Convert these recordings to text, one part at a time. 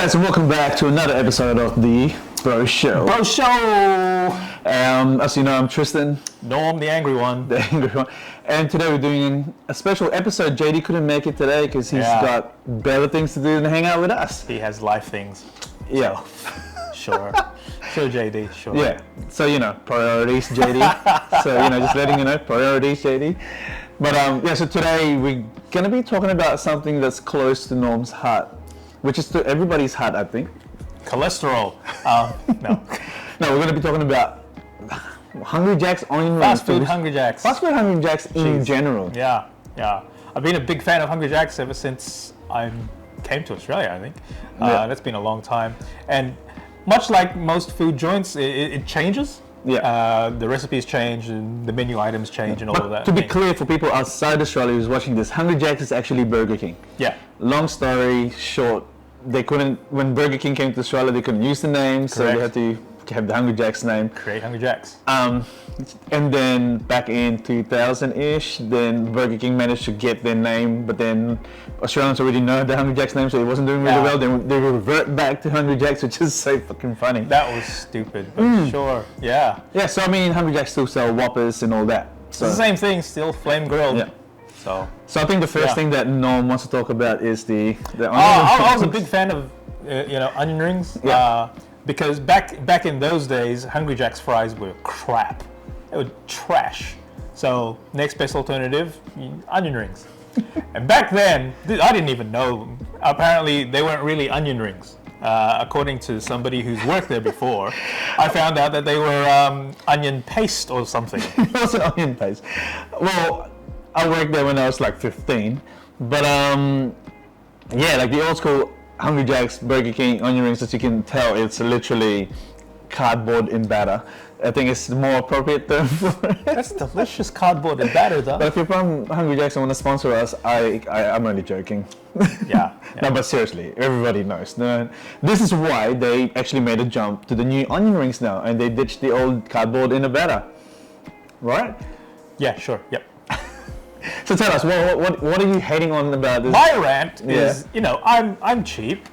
guys, and welcome back to another episode of the Bro Show. Bro Show! As you know, I'm Tristan, Norm, the angry one. the angry one, and today we're doing a special episode. JD couldn't make it today because he's got better things to do than hang out with us. He has life things. Yeah. Sure. Sure, JD, sure. Yeah. So, priorities, JD. So, just letting you know, priorities, JD. But, so today we're going to be talking about something that's close to Norm's heart, which is to everybody's heart, I think. Cholesterol. No. No, we're going to be talking about Hungry Jack's onion rings. Fast food Hungry Jacks. Fast food Hungry Jack's in general. Yeah. I've been a big fan of Hungry Jacks ever since I came to Australia, I think. That's been a long time. And much like most food joints, it changes. Yeah. The recipes change and the menu items change and all of that. To be clear for people outside Australia who's watching this, Hungry Jack's is actually Burger King. Yeah. Long story short, they couldn't, when Burger King came to Australia, they couldn't use the name, so they had to have the Hungry Jack's name. Create Hungry Jacks. And then back in 2000-ish, then Burger King managed to get their name, but then Australians already know the Hungry Jack's name, so it wasn't doing really well. Then they revert back to Hungry Jack's, which is so fucking funny. That was stupid, but sure, yeah. Yeah, so I mean, Hungry Jack's still sell Whoppers and all that. So It's the same thing, still flame grilled. Yeah. So I think the first thing that Norm wants to talk about is the onion I was a rings. big fan of onion rings. Yeah. Because back in those days, Hungry Jack's fries were crap. They were trash. So next best alternative, onion rings. And back then, I didn't even know. Apparently, they weren't really onion rings. According to somebody who's worked there before, I found out that they were onion paste or something. It wasn't onion paste. Well, I worked there when I was like 15. But like the old school Hungry Jack's, Burger King onion rings, as you can tell, it's literally cardboard in batter. I think it's the more appropriate term for it. That's delicious cardboard and batter, though. But if you're from Hungry Jack's and want to sponsor us, I'm only joking. Yeah. No, but seriously, everybody knows. No, this is why they actually made a jump to the new onion rings now, and they ditched the old cardboard in a batter. Right? Yeah, sure. Yep. So tell us, what are you hating on about this? My rant is, I'm cheap.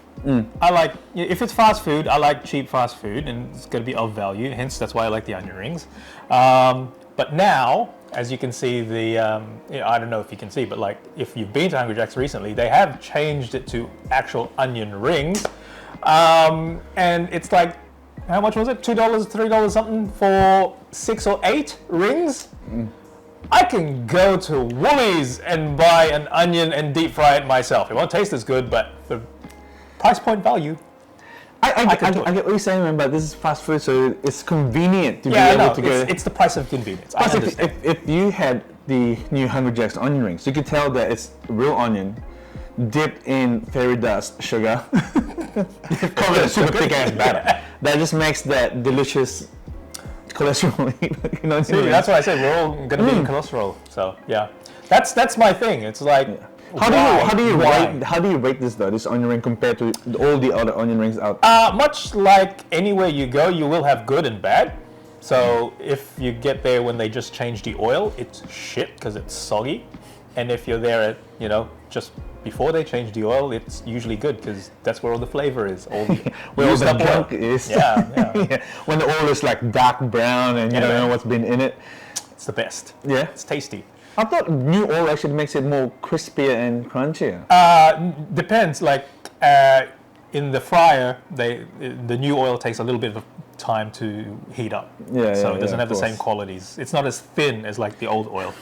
I like, if it's fast food, I like cheap fast food, and it's going to be of value. Hence, that's why I like the onion rings. But now, as you can see, I don't know if you can see, but like if you've been to Hungry Jack's recently, they have changed it to actual onion rings, and it's like, how much was it? $2, $3 something for 6 or 8 rings. I can go to Woolies and buy an onion and deep fry it myself. It won't taste as good, but for price point value, I get what you're saying, man, but this is fast food, so it's convenient to be able to go. It's the price of convenience. Plus, I understand. if you had the new Hungry Jack's onion rings, you could tell that it's real onion dipped in fairy dust sugar, covered in super thick ass batter. That just makes that delicious cholesterol. See, that's what I said. We're all going to be in cholesterol. So yeah, that's my thing. It's like, how do you rate this though? This onion ring compared to all the other onion rings out? Much like anywhere you go, you will have good and bad. So if you get there when they just change the oil, it's shit because it's soggy. And if you're there at just before they change the oil, it's usually good because that's where all the flavor is. All the where all the junk is. Yeah. When the oil is like dark brown and you don't know what's been in it. It's the best. Yeah. It's tasty. I thought new oil actually makes it more crispier and crunchier. Depends. Like in the fryer, the new oil takes a little bit of time to heat up. So it doesn't have the same qualities. It's not as thin as like the old oil.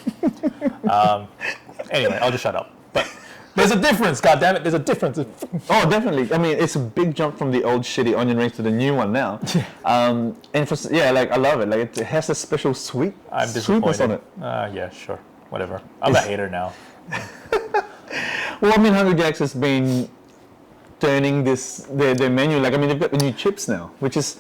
Anyway, I'll just shut up. But there's a difference, goddammit, there's a difference. Oh, definitely. I mean, it's a big jump from the old shitty onion rings to the new one now. And I love it. Like it has a special sweetness on it. Yeah, sure, whatever. I'm a hater now. Well, I mean, Hungry Jack's has been turning their menu. Like, I mean, they've got the new chips now, which is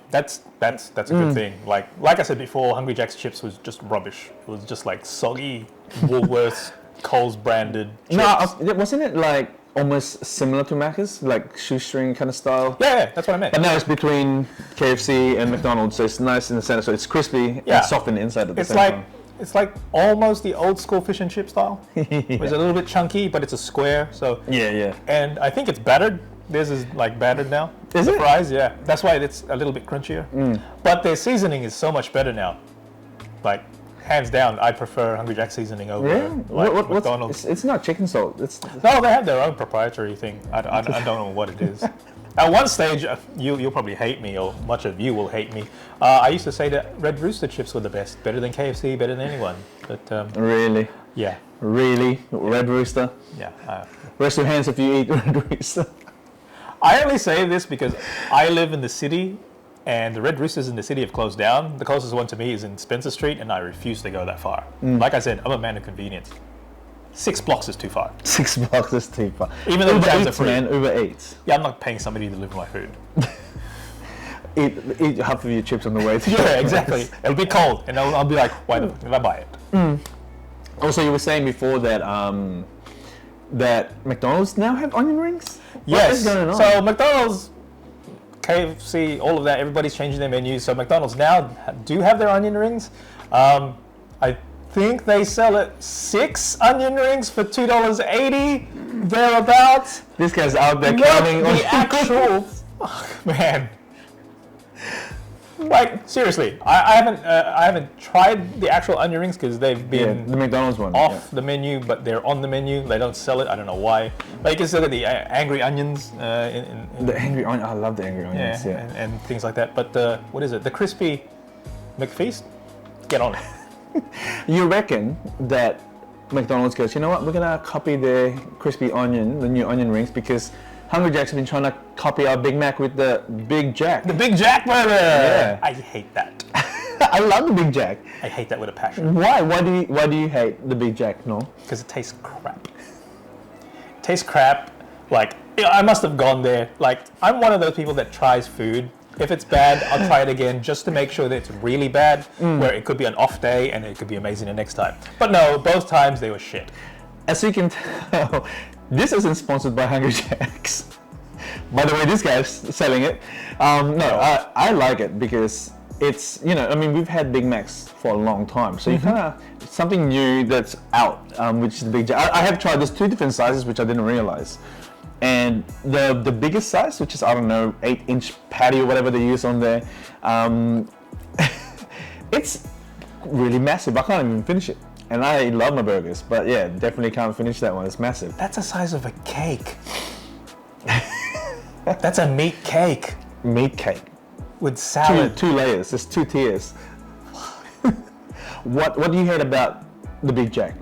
that's a good thing. Like I said before, Hungry Jack's chips was just rubbish. It was just like soggy Woolworths, Coles branded chips. No, wasn't it like almost similar to Macca's, like shoestring kind of style? Yeah, that's what I meant. But now it's between KFC and McDonald's, so it's nice in the center, so it's crispy and soft in the inside at the same time. It's like almost the old school fish and chip style. It's a little bit chunky, but it's a square. So yeah. And I think it's battered Theirs is like battered now. Is the it? fries, yeah. That's why it's a little bit crunchier. But their seasoning is so much better now. Like, hands down, I prefer Hungry Jack's seasoning over Yeah. like McDonald's. It's not chicken salt. It's No, they have their own proprietary thing. I don't know what it is. At one stage, you'll probably hate me, or much of you will hate me. I used to say that Red Rooster chips were the best, better than KFC, better than anyone. But really, yeah, really Red Rooster. yeah. Raise your hands if you eat Red Rooster. I only say this because I live in the city, and the Red Roosters in the city have closed down. The closest one to me is in Spencer Street, and I refuse to go that far. Like I said, I'm a man of convenience. 6 blocks is too far. 6 bucks is too far. Even though the Uber jabs are Eats, free. man, Uber Eats. Yeah, I'm not paying somebody to deliver my food. Eat half of your chips on the way to Yeah, exactly. It'll be cold, and I'll be like, why did I buy it? Also, you were saying before that that McDonald's now have onion rings? Yes. What is going on? So McDonald's, KFC, all of that, everybody's changing their menus. So McDonald's now do have their onion rings. I think they sell it 6 onion rings for $2.80, thereabouts. This guy's out there Not counting the actual, man. Like, seriously, I haven't tried the actual onion rings because they've Yeah, been the McDonald's one. off the menu, but they're on the menu. They don't sell it. I don't know why. But you can still get the angry onions in The angry onion. I love the angry onions. Yeah. and things like that. But what is it? The crispy McFeast? Get on it. You reckon that McDonald's goes, you know what? We're gonna copy the crispy onion, the new onion rings, because Hungry Jack's have been trying to copy our Big Mac with the Big Jack. The Big Jack burger. Yeah. I hate that. I love the Big Jack. I hate that with a passion Why? Why do you hate the Big Jack? No. because it tastes crap. It tastes crap. Like, I must have gone there. Like, I'm one of those people that tries food. If it's bad, I'll try it again just to make sure that it's really bad, where it could be an off day and it could be amazing the next time. But no, both times they were shit. As you can tell, this isn't sponsored by Hungry Jack's. By the way, this guy's selling it. I like it because it's, you know, I mean, we've had Big Macs for a long time. So you kind of, something new that's out, which is the Big Jack. I have tried, there's 2 different sizes, which I didn't realize. And the biggest size, which is, I don't know, 8-inch patty or whatever they use on there, it's really massive. I can't even finish it. And I love my burgers, but yeah, definitely can't finish that one. It's massive. That's the size of a cake. That's a meat cake Meat cake. with salad. Two layers. There's 2 tiers. What do you hate about the Big Jack?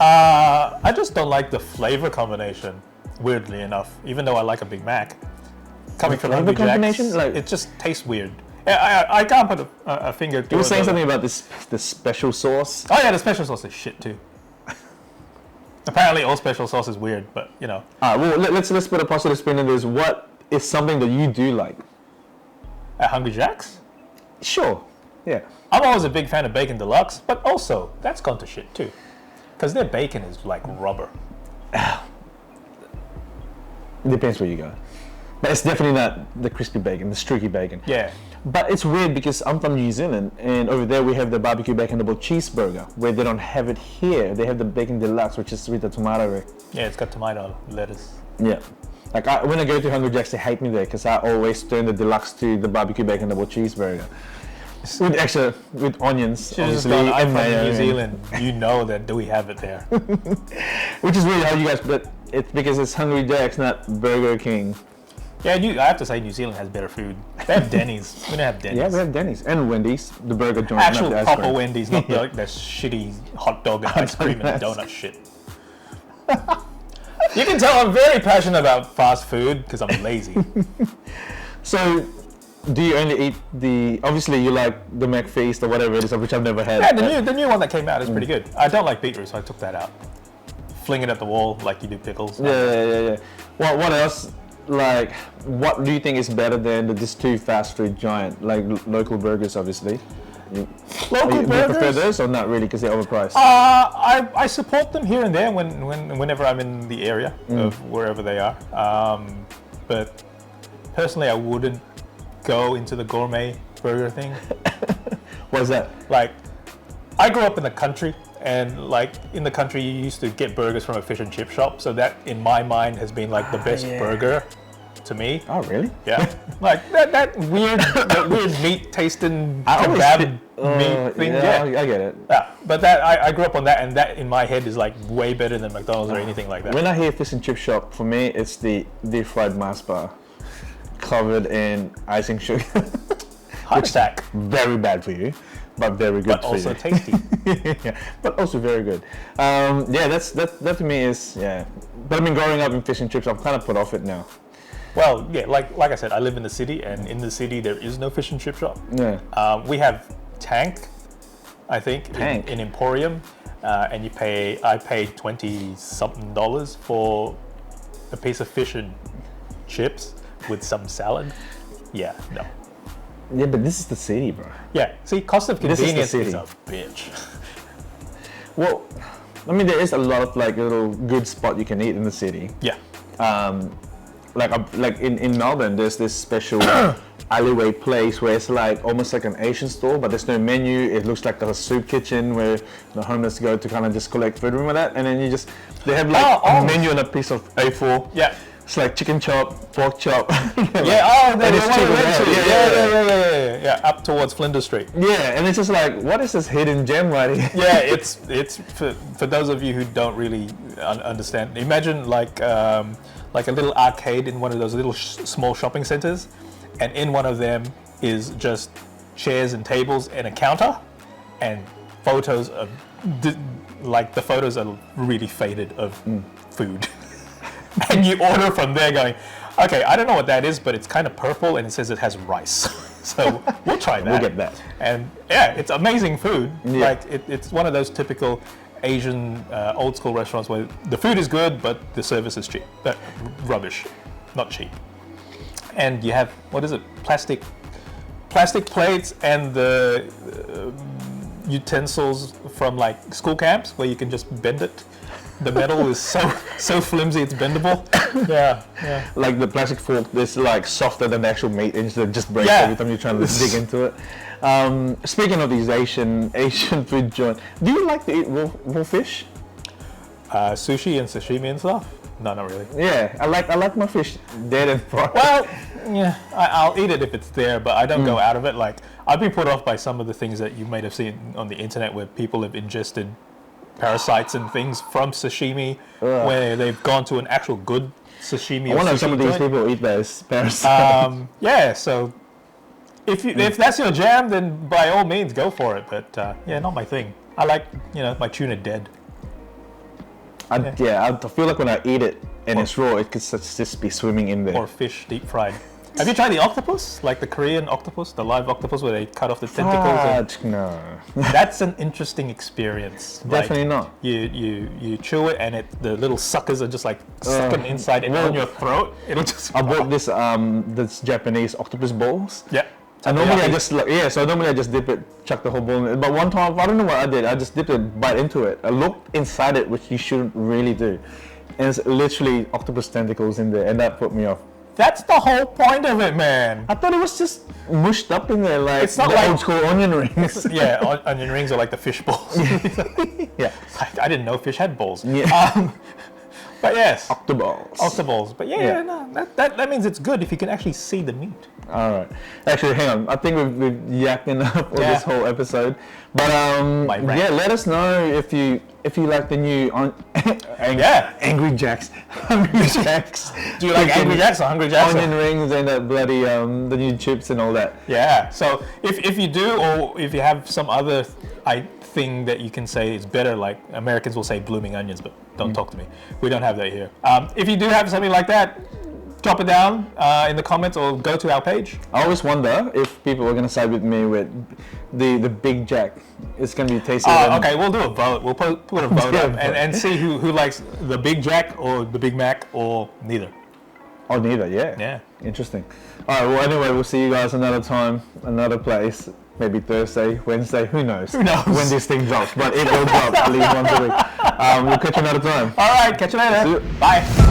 I just don't like the flavor combination, weirdly enough, even though I like a Big Mac. Coming from flavor Hungry Jack's, combination? Like- it just tastes weird. I can't put a finger to it. You were saying though. something about this special sauce. Oh yeah, the special sauce is shit too. Apparently all special sauce is weird, but you know. Well, let's put a positive spin on this. What is something that you do like? At Hungry Jack's, Sure. Yeah. I'm always a big fan of Bacon Deluxe, but also that's gone to shit too. Because their bacon is like rubber. It depends where you go. But it's definitely not the crispy bacon, the streaky bacon. Yeah. But it's weird because I'm from New Zealand, and over there we have the barbecue bacon double cheeseburger, where they don't have it here. They have the bacon deluxe, which is with the tomato. Yeah, it's got tomato, lettuce. Yeah. Like when I go to Hungry Jack's, they hate me there because I always turn the deluxe to the barbecue bacon double cheeseburger. With onions, Should have just obviously, gone, I'm and from mayo, New and- Zealand. You know that we have it there. Which is really how you guys, but it's because it's Hungry Jack's, not Burger King. Yeah, I have to say New Zealand has better food. They have Denny's. We don't have Denny's. Yeah, we have Denny's and Wendy's, the burger joint. Actual not the ice proper cream. Wendy's, not the that shitty hot dog and ice cream and donut shit. You can tell I'm very passionate about fast food because I'm lazy. So, do you only eat obviously you like the McFeast or whatever it is, which I've never had. Yeah, the new one that came out is pretty good. I don't like beetroot, so I took that out. Fling it at the wall like you do pickles. Yeah. Well, what else? Like, what do you think is better than these 2 fast food giant, like local burgers, obviously? Local Do you prefer burgers? those or not really because they're overpriced? I support them here and there whenever I'm in the area of wherever they are. But personally, I wouldn't go into the gourmet burger thing. What's that? Like, I grew up in the country, and like in the country, you used to get burgers from a fish and chip shop. So that, in my mind, has been like the best yeah. burger. to me. Oh, really? Yeah, like that weird meat tasting kebab meat thing. Yeah, Yeah, I get it. yeah. But that I grew up on that, and that in my head is like way better than McDonald's or anything like that. When I hear fish and chip shop, for me, it's the deep fried Mars bar covered in icing sugar. Heart attack, Very bad for you, but very good but for also you. tasty. Yeah, but also very good. Yeah, that to me is, yeah. But I mean, growing up in fish and chips, I've kind of put off it now. Well, yeah, like I said, I live in the city, and in the city there is no fish and chip shop. Yeah. We have Tank, I think, Tank. in Emporium, and I pay $20-something for a piece of fish and chips with some salad. Yeah, no. Yeah, but this is the city, bro. Yeah, see, cost of This is the convenience city. is a bitch. Well, I mean, there is a lot of like little good spot you can eat in the city. Yeah. Like in Melbourne, there's this special alleyway place where it's like almost like an Asian store, but there's no menu. It looks like a soup kitchen where the homeless go to kind of just collect food. Remember that? And then they have like a menu on a piece of A4. Yeah. It's like chicken chop, pork chop. Yeah, and it's chicken yeah, yeah, up towards Flinders Street. Yeah, and it's just like, what is this hidden gem right here? Yeah, it's for those of you who don't really understand. Imagine like a little arcade in one of those little small shopping centers, and in one of them is just chairs and tables and a counter, and photos of like the photos are really faded of food. And you order from there going, okay, I don't know what that is, but it's kind of purple and it says it has rice. So we'll try that. We'll get that. And yeah, it's amazing food. Yeah. Like it's one of those typical Asian old school restaurants where the food is good, but the service is cheap. Rubbish, not cheap. And you have, what is it, plastic plates and the utensils from like school camps where you can just bend it. The metal is so flimsy it's bendable. Yeah. Like the plastic fork is like softer than the actual meat, and it just breaks Yeah. every time you're trying to dig into it. Speaking of these Asian food joints, do you like to eat raw fish? Sushi and sashimi and stuff? No, not really. Yeah, I like my fish dead and fried. Well, yeah, I'll eat it if it's there, but I don't go out of it. Like, I've been put off by some of the things that you might have seen on the internet where people have ingested parasites and things from sashimi, where they've gone to an actual good sashimi. I wonder if some of these joint. people eat those parasites. Yeah, so if that's your jam, then by all means go for it. But yeah, not my thing. I like my tuna dead. I feel like when I eat it and it's raw, it could just be swimming in there. Or fish deep fried. Have you tried the octopus, like the Korean octopus, the live octopus, where they cut off the tentacles? No, That's an interesting experience. definitely not. You chew it, and the little suckers are just like sucking inside and on your throat. It'll just. I bought this Japanese octopus balls. Yeah. And normally I just dip it, chuck the whole ball in it. But one time, I don't know what I did. I just dipped it, bite into it. I looked inside it, which you shouldn't really do. And it's literally octopus tentacles in there, and that put me off. That's the whole point of it, man. I thought it was just mushed up in there, like It's not the like- old school onion rings. Yeah, onion rings are like the fish balls. Yeah. I didn't know fish had balls. Yeah. But yes, Octoballs. octoballs. But yeah, no, that means it's good if you can actually see the meat. All right. Actually, hang on. I think we've yacked enough of Yeah. this whole episode. But My rant. yeah, let us know if you like the new Angry Jacks, Hungry Jacks. Do you like Angry Jacks or Hungry Jacks? Onion rings and that bloody the new chips and all that. Yeah. So if you do, or if you have some other thing that you can say is better, like Americans will say blooming onions, but don't talk to me. We don't have that here. If you do have something like that, drop it down in the comments or go to our page. I always wonder if people are going to side with me with the Big Jack. It's going to be tastier. than- Okay, we'll do a vote. We'll put a vote Yeah, up and see who likes the Big Jack or the Big Mac or neither. Oh, neither. Yeah. Yeah. Interesting. All right. Well, anyway, we'll see you guys another time, another place. Maybe Thursday, Wednesday. Who knows? Who knows? When this thing drops, but it will drop at least once a week. We'll catch you another time. All right, catch you later. See you. Bye.